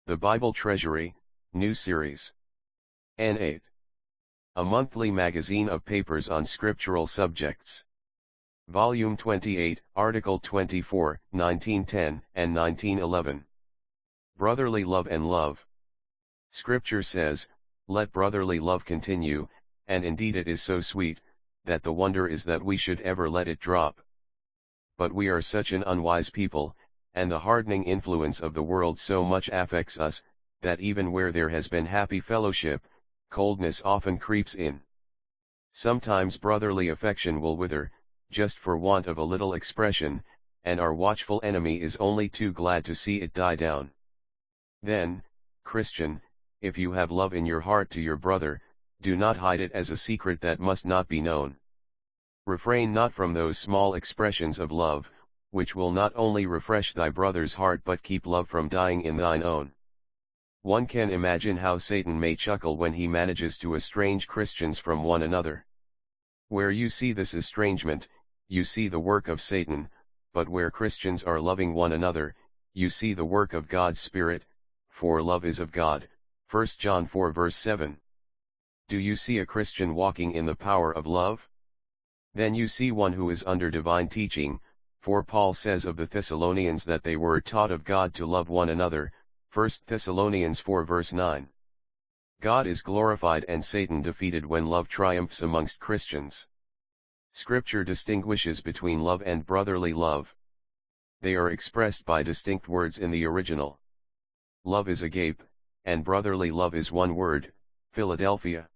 The Bible Treasury, New Series. N8. A monthly magazine of papers on scriptural subjects. Volume 28, Article 24, 1910 and 1911. Brotherly Love and Love. Scripture says, "Let brotherly love continue," and indeed it is so sweet, that the wonder is that we should ever let it drop. But we are such an unwise people, and the hardening influence of the world so much affects us, that even where there has been happy fellowship, coldness often creeps in. Sometimes brotherly affection will wither, just for want of a little expression, and our watchful enemy is only too glad to see it die down. Then, Christian, if you have love in your heart to your brother, do not hide it as a secret that must not be known. Refrain not from those small expressions of love, which will not only refresh thy brother's heart but keep love from dying in thine own. One can imagine how Satan may chuckle when he manages to estrange Christians from one another. Where you see this estrangement, you see the work of Satan, but where Christians are loving one another, you see the work of God's Spirit, for love is of God. 1 John 4 verse 7. Do you see a Christian walking in the power of love? Then you see one who is under divine teaching, for Paul says of the Thessalonians that they were taught of God to love one another, 1 Thessalonians 4 verse 9. God is glorified and Satan defeated when love triumphs amongst Christians. Scripture distinguishes between love and brotherly love. They are expressed by distinct words in the original. Love is agape, and brotherly love is one word, Philadelphia.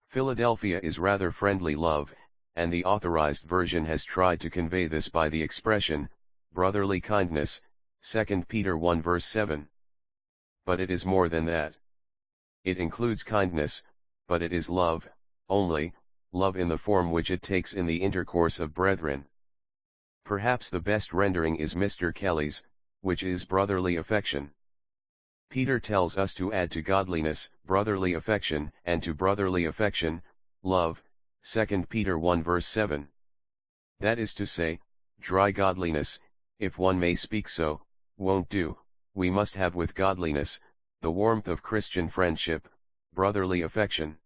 Philadelphia is rather friendly love, and the Authorized Version has tried to convey this by the expression, brotherly kindness, 2 Peter 1 verse 7. But it is more than that. It includes kindness, but it is love, only, love in the form which it takes in the intercourse of brethren. Perhaps the best rendering is Mr. Kelly's, which is brotherly affection. Peter tells us to add to godliness, brotherly affection, and to brotherly affection, love, 2 Peter 1 verse 7. That is to say, dry godliness, if one may speak so, won't do. We must have with godliness, the warmth of Christian friendship, brotherly affection.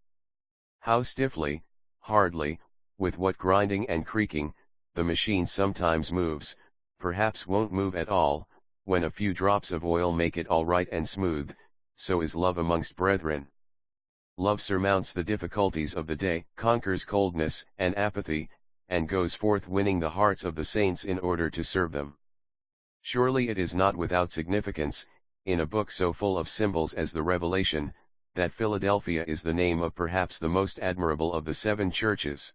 How stiffly, hardly, with what grinding and creaking, the machine sometimes moves, perhaps won't move at all, when a few drops of oil make it all right and smooth, so is love amongst brethren. Love surmounts the difficulties of the day, conquers coldness and apathy, and goes forth winning the hearts of the saints in order to serve them. Surely it is not without significance, in a book so full of symbols as the Revelation, that Philadelphia is the name of perhaps the most admirable of the 7 churches.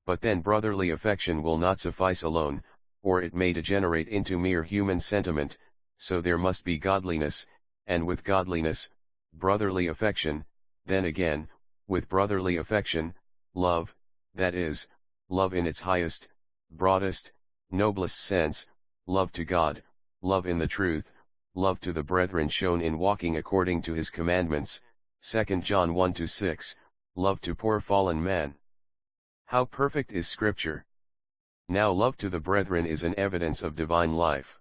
But then brotherly affection will not suffice alone, or it may degenerate into mere human sentiment, so there must be godliness, and with godliness, brotherly affection, then again, with brotherly affection, love, that is, love in its highest, broadest, noblest sense, love to God, love in the truth, love to the brethren shown in walking according to his commandments, 2 John 1-6, love to poor fallen man. How perfect is Scripture! Now love to the brethren is an evidence of divine life.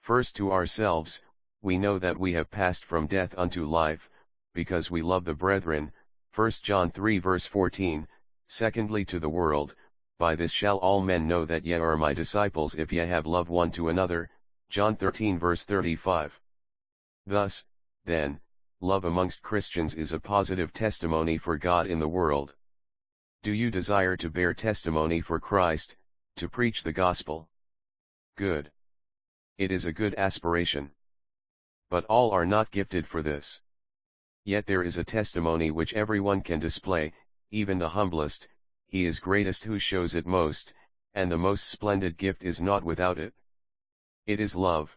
First to ourselves, we know that we have passed from death unto life, because we love the brethren, 1 John 3 verse 14, secondly to the world, by this shall all men know that ye are my disciples if ye have love one to another, John 13 verse 35. Thus, then, love amongst Christians is a positive testimony for God in the world. Do you desire to bear testimony for Christ, to preach the gospel? Good. It is a good aspiration. But all are not gifted for this. Yet there is a testimony which everyone can display, even the humblest, he is greatest who shows it most, and the most splendid gift is not without it. It is love.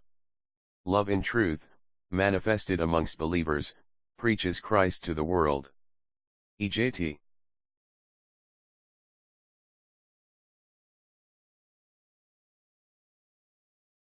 Love in truth, manifested amongst believers, preaches Christ to the world. EJT.